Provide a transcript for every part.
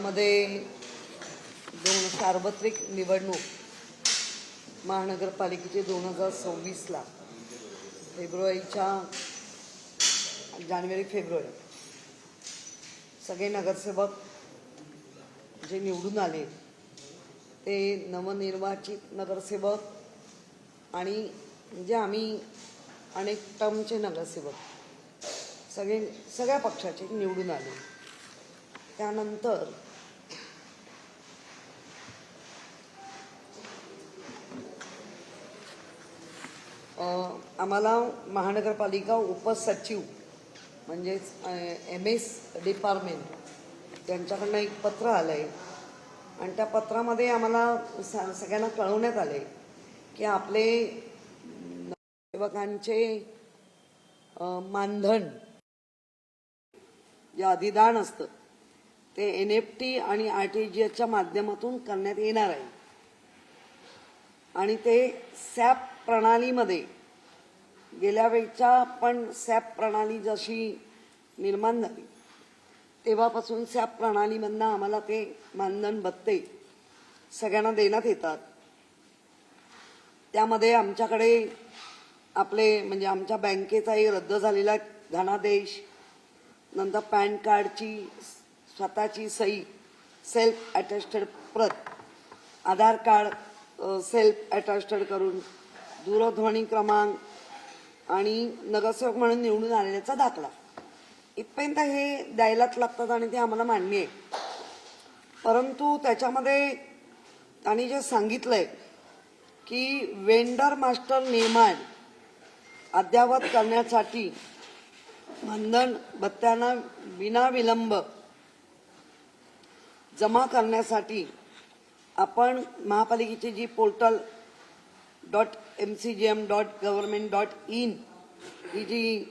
मध्ये सार्वत्रिक निवडणूक महानगरपालिकेची 2026ला जानेवारी-फेब्रुवारी सगळे नगरसेवक जे निवडून आले ते नवनिर्वाचित नगरसेवक आणि जे आम्ही अनेक टर्मचे नगरसेवक सगळ्या पक्षाचे निवडून आले। त्यानंतर आम्हाला महानगरपालिका उपसचिव म्हणजेच MS डिपार्टमेंट त्यांच्याकडनं एक पत्र आलं आहे आणि त्या पत्रामध्ये आम्हाला सगळ्यांना कळवण्यात आले की आपले सेवकांचे मानधन जे अधिदान असतं ते NFT आणि RTGSच्या माध्यमातून करण्यात येणार आहे आणि ते SAP प्रणालीमध्ये गेल्या वेळच्या पण SAP प्रणाली जशी निर्माण झाली तेव्हापासून SAP प्रणालीमधनं आम्हाला ते मानधन भत्ते सगळ्यांना देण्यात येतात। त्यामध्ये आमच्याकडे आपले म्हणजे आमच्या बँकेचाही रद्द झालेला धनादेश, नंतर पॅन कार्डची स्वतःची सही सेल्फ अटेस्टेड प्रत, आधार कार्ड सेल्फ अटेस्टेड करून, दूरध्वनी क्रमांक आणि नगरसेवक म्हणून निवडून आलेल्याचा दाखला इथपर्यंत हे द्यायलाच लागतात आणि ते आम्हाला मान्य आहे। परंतु त्याच्यामध्ये त्यांनी जे सांगितलंय की वेंडर मास्टर निर्माण अद्ययावत करण्यासाठी मानधन भत्त्यांना विनाविलंब जमा करण्यासाठी आपण महापालिकेची जी पोर्टल .mcgm.government.in ही जी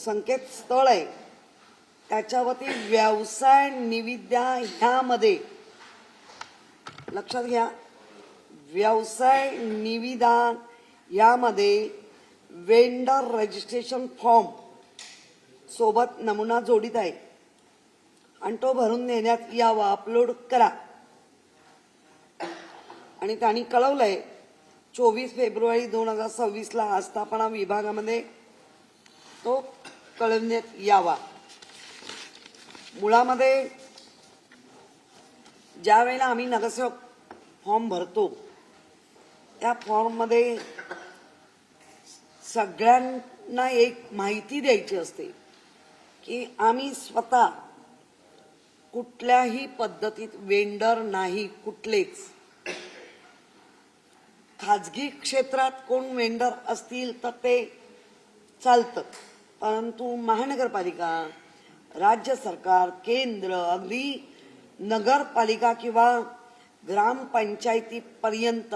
संकेतस्थळ आहे त्याच्यावरती व्यवसाय निविदा ह्यामध्ये लक्षात घ्या, व्यवसाय निविदा यामध्ये वेंडर रजिस्ट्रेशन फॉर्म सोबत नमुना जोडीत आहे आणि तो भरून देण्यात यावा, अपलोड करा आणि त्यांनी कळवलंय 24 फेब्रुवारी 2026ला आस्थापना विभागामध्ये तो कळवण्यात यावा। मुळामध्ये ज्या वेळेला आम्ही नगरसेवक फॉर्म भरतो त्या फॉर्ममध्ये सगळ्यांना एक माहिती द्यायची असते की आम्ही स्वतः कुठल्याही पद्धतीत वेंडर नाही, कुठलेच। खाजगी क्षेत्रात कोण वेंडर असतील तर ते चालतं, परंतु महानगरपालिका, राज्य सरकार, केंद्र, अगदी नगरपालिका किंवा ग्रामपंचायतीपर्यंत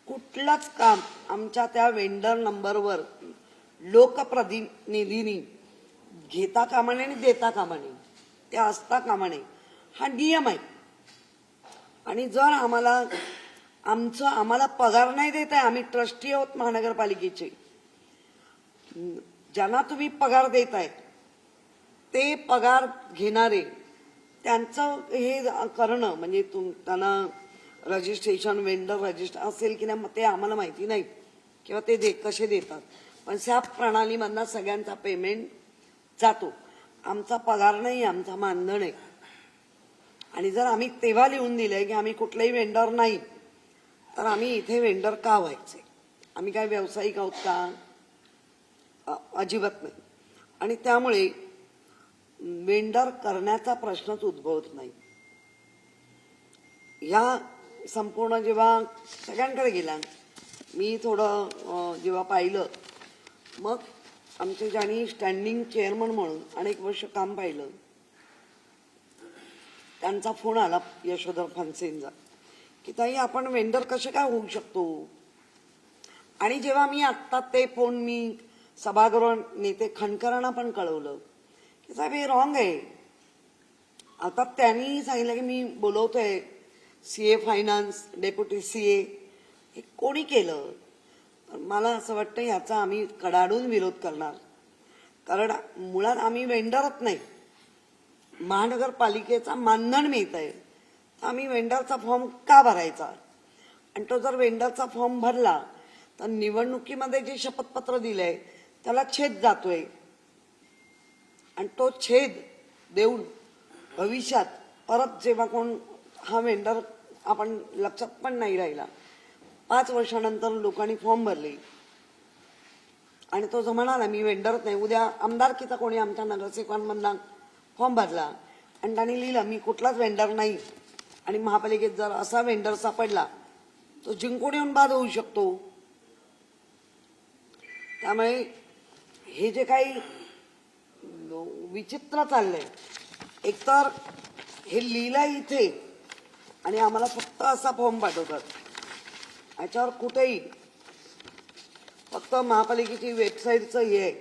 कुठलंच काम आमच्या त्या वेंडर नंबरवर लोकप्रतिनिधींनी घेता कामा नये आणि देता कामा नये, ते असता कामा नये, हा नियम आहे। आणि जर आम्हाला पगार नाही देत आहे, आम्ही ट्रस्टी आहोत महानगरपालिकेचे, ज्यांना तुम्ही पगार देताय ते पगार घेणारे त्यांचं हे करणं म्हणजे त्यांना रजिस्ट्रेशन वेंडर रजिस्टर असेल की नाही ते आम्हाला माहिती नाही किंवा ते कसे देतात, पण SAP प्रणालीमधनं सगळ्यांचा पेमेंट जातो। आमचा पगार नाही, आमचा मानधन आहे। आणि जर आम्ही तेव्हा लिहून दिलंय की आम्ही कुठलाही वेंडर नाही तर आम्ही इथे वेंडर का व्हायचे? आम्ही काय व्यावसायिक आहोत का? अजिबात नाही। आणि त्यामुळे वेंडर करण्याचा प्रश्नच उद्भवत नाही। ह्या संपूर्ण जेव्हा सगळ्यांकडे गेला मी थोडं जेव्हा पाहिलं, मग आमचे ज्यांनी स्टँडिंग चेअरमन म्हणून अनेक वर्ष काम पाहिलं त्यांचा फोन आला यशोधर फणसेंचा की ताई आपण वेंडर कसे काय होऊ शकतो? आणि जेव्हा मी आत्ता ते फोन मी सभागृह नेते खंडकरांना पण कळवलं की साहेब हे रॉंग आहे। आता त्यांनी सांगितलं की मी बोलवतोय CA फायनान्स, डेप्युटी CA, हे कोणी केलं? मला असं वाटतं याचा आम्ही कडाडून विरोध करणार, कारण मुळात आम्ही वेंडरच नाही। महानगरपालिकेचा मानधन मिळत आहे, तर आम्ही वेंडरचा फॉर्म का भरायचा? आणि तो जर वेंडरचा फॉर्म भरला तर निवडणुकीमध्ये जे शपथपत्र दिलंय त्याला छेद जातोय, आणि तो छेद देऊन भविष्यात परत जेव्हा कोण हा वेंडर आपण लक्षात पण नाही राहिला, 5 वर्षानंतर लोकांनी फॉर्म भरले आणि तो जो म्हणाला मी वेंडरच नाही, उद्या आमदारकीचा कोणी आमच्या नगरसेवकांमधला फॉर्म भरला आणि त्यांनी लिहिलं मी कुठलाच वेंडर नाही, आणि महापालिकेत जर असा वेंडर सापडला तो जिंकून येऊन बाद होऊ शकतो. त्यामुळे हे जे काही विचित्र चाललंय, एकतर हे लिहिलंय इथे आणि आम्हाला फक्त असा फॉर्म पाठवतात, याच्यावर कुठेही फक्त महापालिकेची वेबसाईटचं हे आहे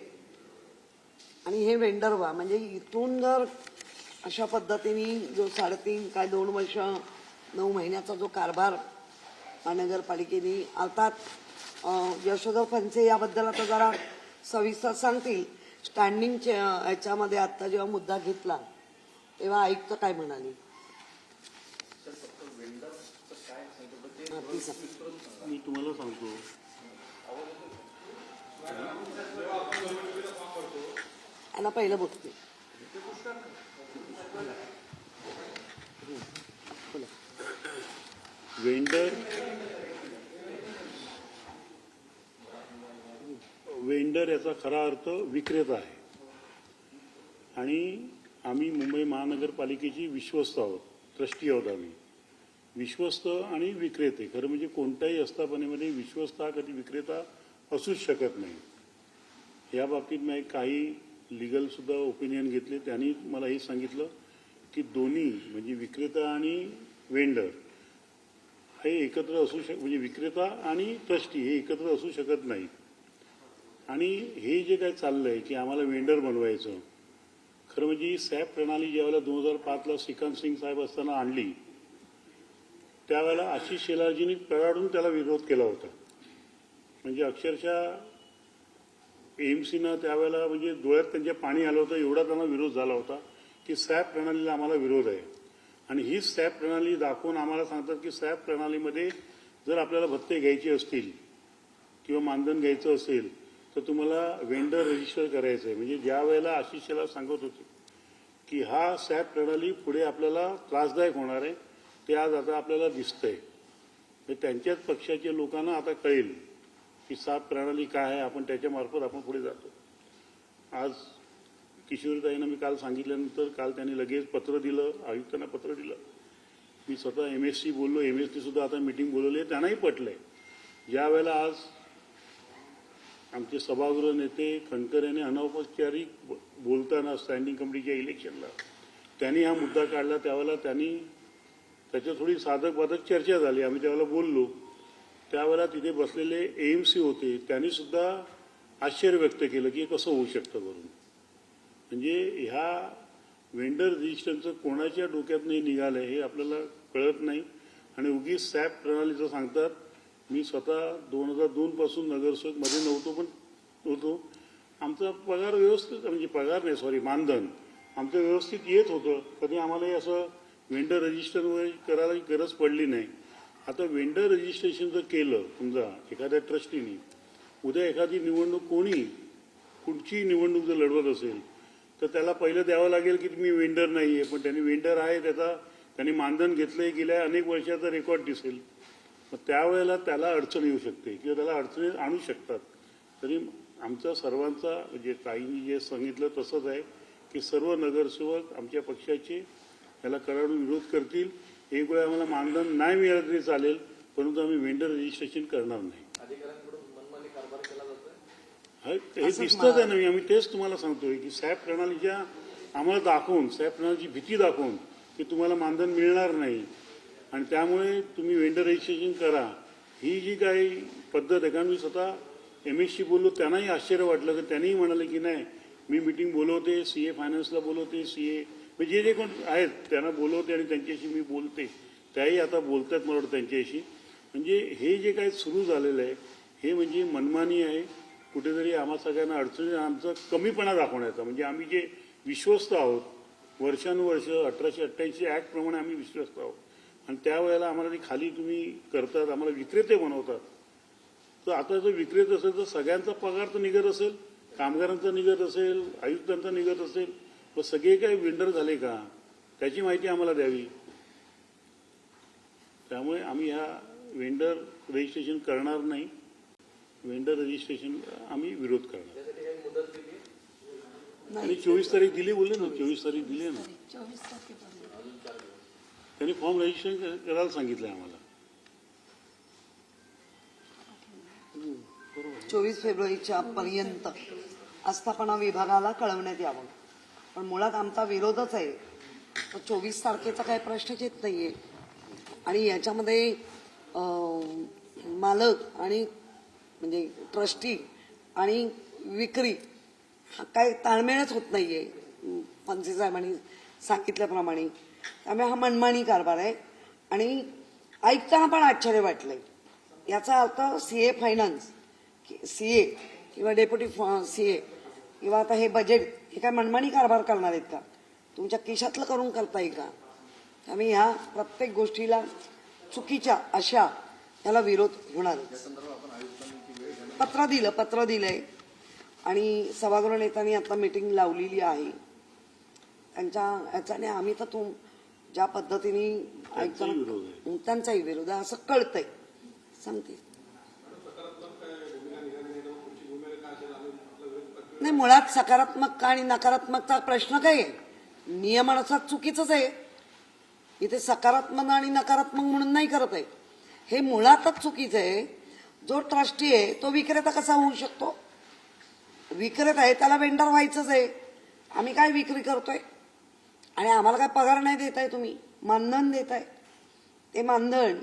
आणि हे वेंडर व्हा. म्हणजे इथून जर अशा पद्धतीने जो 3.5 काय 2 वर्ष 9 महिन्याचा जो कारभार महानगरपालिकेने, अर्थात यशोधर फणसे याबद्दल आता जरा सविस्तर सांगतील. स्टँडिंग याच्यामध्ये आता जेव्हा मुद्दा घेतला तेव्हा आयुक्त काय म्हणाले? मी तुम्हाला सांगतो, यांना पहिलं बघते. वेंडर याचा खरा अर्थ विक्रेता आहे आणि आम्ही मुंबई महानगरपालिकेची विश्वस्त आहोत, ट्रस्टी आहोत. आम्ही विश्वस्त आणि विक्रेते, खरं म्हणजे कोणत्याही आस्थापनेमध्ये विश्वस्त हा कधी विक्रेता असूच शकत नाही. या बाबतीत मी काही लिगल सुद्धा ओपिनियन घेतले. त्यांनी मला हे सांगितलं की दोन्ही म्हणजे विक्रेता आणि वेंडर हे एकत्र असू म्हणजे विक्रेता आणि ट्रस्टी हे एकत्र असू शकत नाहीत. आणि हे जे काय चाललंय की आम्हाला वेंडर बनवायचं, खरं म्हणजे ही सॅप प्रणाली ज्यावेळेला 2005ला श्रीकांत सिंग साहेब असताना आणली त्यावेळेला आशिष शेलारजींनी कडाडून त्याला विरोध केला होता. म्हणजे अक्षरशः एएमसीनं त्यावेळेला म्हणजे डोळ्यात त्यांच्या पाणी आलं होतं, एवढा त्यांना विरोध झाला होता की सॅप प्रणालीला आम्हाला विरोध आहे. आणि ही सॅप प्रणाली दाखवून आम्हाला सांगतात की सॅप प्रणालीमध्ये जर आपल्याला भत्ते घ्यायचे असतील किंवा मानधन घ्यायचं असेल तर तुम्हाला वेंडर रजिस्टर करायचं आहे. म्हणजे ज्या वेळेला आशिष शेलार सांगत होते की हा सॅप प्रणाली पुढे आपल्याला त्रासदायक होणार आहे, ते आज आता आपल्याला दिसतंय. त्यांच्याच पक्षाच्या लोकांना आता कळेल की सॅप प्रणाली काय आहे, आपण त्याच्यामार्फत आपण पुढे जातो. आज किशोरीताईंना मी काल सांगितल्यानंतर काल त्यांनी लगेच पत्र दिलं, आयुक्तांना पत्र दिलं. मी स्वतः MSC बोललो, MSC सुद्धा आता मीटिंग बोलवली, त्यांनाही पटलंय. ज्या वेळेला आज आमचे सभागृह नेते खंडकर यांनी अनौपचारिक बोलताना स्टँडिंग कमिटीच्या इलेक्शनला त्यांनी हा मुद्दा काढला, त्यावेळेला त्यांनी त्याच्यात थोडी साधक बाधक चर्चा झाली. आम्ही त्यावेळेला बोललो, त्यावेळेला तिथे बसलेले AMC होते, त्यांनी सुद्धा आश्चर्य व्यक्त केलं की कसं होऊ शकतं करून. म्हणजे ह्या वेंडर रजिस्टरचं कोणाच्या डोक्यात नाही निघालंय हे आपल्याला कळत नाही. आणि उगीच सॅप प्रणालीचं सांगतात. मी स्वतः 2002 पासून नगरसेवक मध्ये नव्हतो, पण होतो. आमचा पगार व्यवस्थित म्हणजे पगार नाही सॉरी मानधन आमचं व्यवस्थित येत होतं. कधी आम्हालाही असं वेंडर रजिस्टर वगैरे करायला गरज पडली नाही. आता वेंडर रजिस्ट्रेशन जर केलं समजा एखाद्या ट्रस्टीने, उद्या एखादी निवडणूक कोणी कुठची निवडणूक जर लढवत असेल तर त्याला पहिलं द्यावं लागेल की मी वेंडर नाही आहे, पण त्यांनी वेंडर आहे, त्यांनी मानधन घेतलंय, गेल्या अनेक वर्षाचा रेकॉर्ड दिसेल. मग त्यावेळेला त्याला अडचण येऊ शकते किंवा त्याला अडचणी आणू शकतात. तरी आमचा सर्वांचा म्हणजे ताईंनी जे सांगितलं तसंच आहे की सर्व नगरसेवक आमच्या पक्षाचे याला कडाडून विरोध करतील. एक वेळ आम्हाला मानधन नाही मिळालं तरी चालेल, परंतु आम्ही वेंडर रजिस्ट्रेशन करणार नाही. हे दिसतंच आहे ना. आम्ही तेच तुम्हाला सांगतोय की सॅप प्रणालीच्या आम्हाला दाखवून सॅप प्रणालीची भीती दाखवून की तुम्हाला मानधन मिळणार नाही आणि त्यामुळे तुम्ही वेंडर रजिस्ट्रेशन करा, ही जी काही पद्धत आहे. कारण मी स्वतः MSC बोललो, त्यांनाही आश्चर्य वाटलं की त्यांनीही म्हणाले की नाही मी मीटिंग बोलवते, CA फायनान्सला बोलवते, CA म्हणजे जे कोण आहेत त्यांना बोलवते आणि त्यांच्याशी मी बोलते, त्याही आता बोलतात मला वाटतं त्यांच्याशी. म्हणजे हे जे काही सुरू झालेलं आहे हे म्हणजे मनमानी आहे. कुठेतरी आम्हा सगळ्यांना अडचणी आमचा कमीपणा दाखवण्याचा, म्हणजे आम्ही जे विश्वस्त आहोत वर्षानुवर्ष 1888 ऍक्ट प्रमाणे आम्ही विश्वस्त आहोत. आणि त्यावेळेला आम्हाला ती खाली तुम्ही करतात, आम्हाला विक्रेते बनवतात. तर आता जर विक्रेते असेल तर सगळ्यांचा पगार तर निघत असेल, कामगारांचा निघत असेल, आयुक्तांचा निघत असेल, तर सगळे काही वेंडर झाले का त्याची माहिती आम्हाला द्यावी. त्यामुळे आम्ही ह्या वेंडर रजिस्ट्रेशन करणार नाही. वेंडर रजिस्ट्रेशन आम्ही विरोध करणार. आणि 24 तारीख दिली बोलले ना, 24 तारीख दिली ना. त्यांनी फॉर्म रजिस्ट्रेशन करायला सांगितलं आम्हाला. 24 फेब्रुवारीच्या पर्यंत आस्थापना विभागाला कळवण्यात यावं. पण मुळात आमचा विरोधच आहे. तर 24 तारखेचा काही प्रश्नच येत नाहीये. आणि याच्यामध्ये मालक आणि म्हणजे ट्रस्टी आणि विक्री हा काही ताळमेळच होत नाहीये फणसे साहेबांनी सांगितल्याप्रमाणे. त्यामुळे हा मनमानी कारभार आहे. आणि ऐकताना पण आश्चर्य वाटलंय. याचा अर्थ सीए फायनान्स, सीए किंवा डेप्युटी सीए किंवा आता हे बजेट हे काय मनमानी कारभार करणार आहेत का? तुमच्या खिशातलं करून करता येईल का? त्यामुळे ह्या प्रत्येक गोष्टीला चुकीच्या अशा याला विरोध होणार. पत्र दिलंय आणि सभागृह नेत्यांनी आता मीटिंग लावलेली आहे. त्यांच्या याच्याने आम्ही तर ज्या पद्धतीने ऐकताना त्यांचाही विरोध आहे असं कळतंय. सांगते नाही, मुळात सकारात्मक आणि नकारात्मकचा प्रश्न काय आहे? नियमानुसार चुकीचंच आहे. इथे सकारात्मक आणि नकारात्मक म्हणून नाही करत आहे. हे मुळातच चुकीचं आहे. जो ट्रस्टी आहे तो विक्रेता कसा होऊ शकतो? विक्रेता आहे त्याला वेंडर व्हायचंच आहे. आम्ही काय विक्री करतोय आणि आम्हाला काय पगार नाही देताय, तुम्ही मानधन देताय. ते मानधन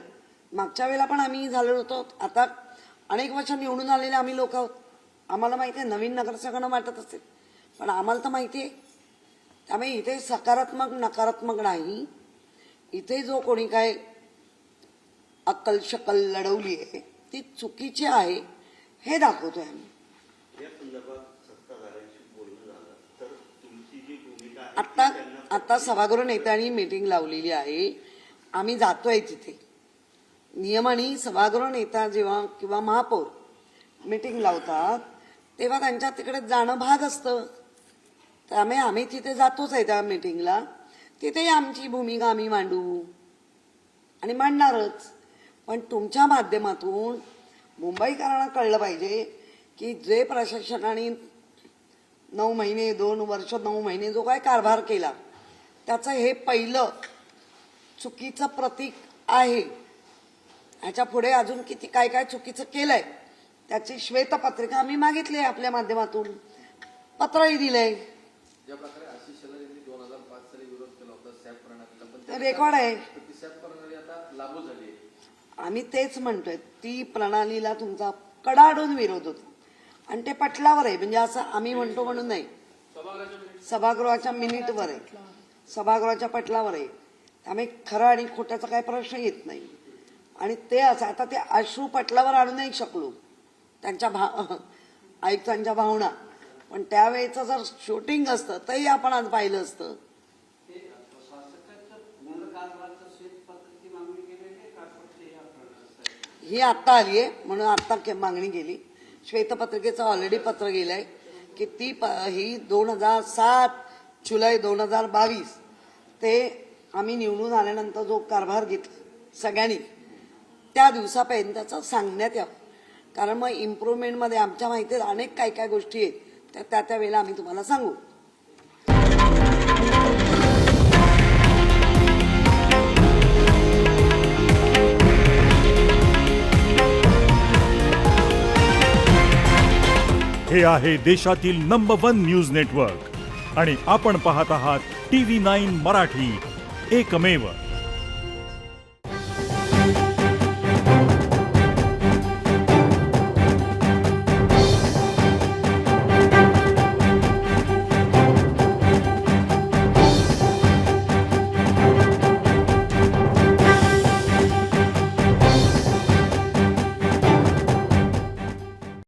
मागच्या वेळेला पण आम्ही झालेलो होतो. आता अनेक वर्ष निवडून आलेले आम्ही लोक आहोत. आम्हाला माहिती आहे, नवीन नगरसेवकांना वाटत असेल पण आम्हाला तर माहिती आहे. त्यामुळे इथे सकारात्मक नकारात्मक नाही. इथे जो कोणी काय अक्कल शकल लढवली आहे ती चुकीची आहे हे दाखवतोय आम्ही. आता सभागृह नेत्यांनी मीटिंग लावलेली आहे. आम्ही जातोय तिथे. नियमाने सभागृह नेता जेव्हा किंवा महापौर मीटिंग लावतात तेव्हा त्यांच्या तिकडे जाणं भाग असतं. त्यामुळे आम्ही तिथे जातोच आहे त्या मीटिंगला. तिथे आमची भूमिका आम्ही मांडू आणि मांडणारच. पण तुमच्या माध्यमातून मुंबईकरांना कळलं पाहिजे की जे प्रशासनाने 9 महिने 2 वर्ष 9 महिने जो काय कारभार केला त्याचं हे पहिलं चुकीचं प्रतीक आहे. ह्याच्या पुढे अजून किती काय काय चुकीचं केलंय त्याची श्वेतपत्रिका आम्ही मागितली आहे. आपल्या माध्यमातून पत्रही दिलंय. ज्या प्रकारे आशिष शेलार यांनी 2005 साली विरोध केला होता सॅप प्रणालीला, पण रेकॉर्ड आहे. ती सॅप प्रणाली आता लागू झाली आहे. आम्ही तेच म्हणतोय, ती प्रणालीला तुमचा कडाडून विरोध होता आणि ते पटलावर आहे. म्हणजे असं आम्ही म्हणतो म्हणून नाही, सभागृहाच्या मिनिटवर आहे, सभागृहाच्या पटलावर आहे. त्यामुळे खरं आणि खोट्याचा काही प्रश्न येत नाही. आणि ते असं आता ते अश्रू पटलावर आणू नाही शकलो त्यांच्या आयुक्तांच्या भावना. पण त्यावेळेचं जर शूटिंग असतं तरी आपण आज पाहिलं असतं. ही आत्ता आली आहे म्हणून आत्ता मागणी केली. श्वेतपत्रिकेचं ऑलरेडी पत्र गेलंय की ती ही 2007 जुलै 2022 ते आम्ही निवडून आल्यानंतर जो कारभार घेतला सगळ्यांनी त्या दिवसापर्यंतचं सांगण्यात यावं. कारण मग इम्प्रूव्हमेंटमध्ये आमच्या माहितीत अनेक काय काय गोष्टी आहेत त्या वेळेला आम्ही तुम्हाला सांगू. हे आहे देशातील नंबर 1 न्यूज नेटवर्क आणि आपण पाहत आहात TV9 मराठी, एकमेव.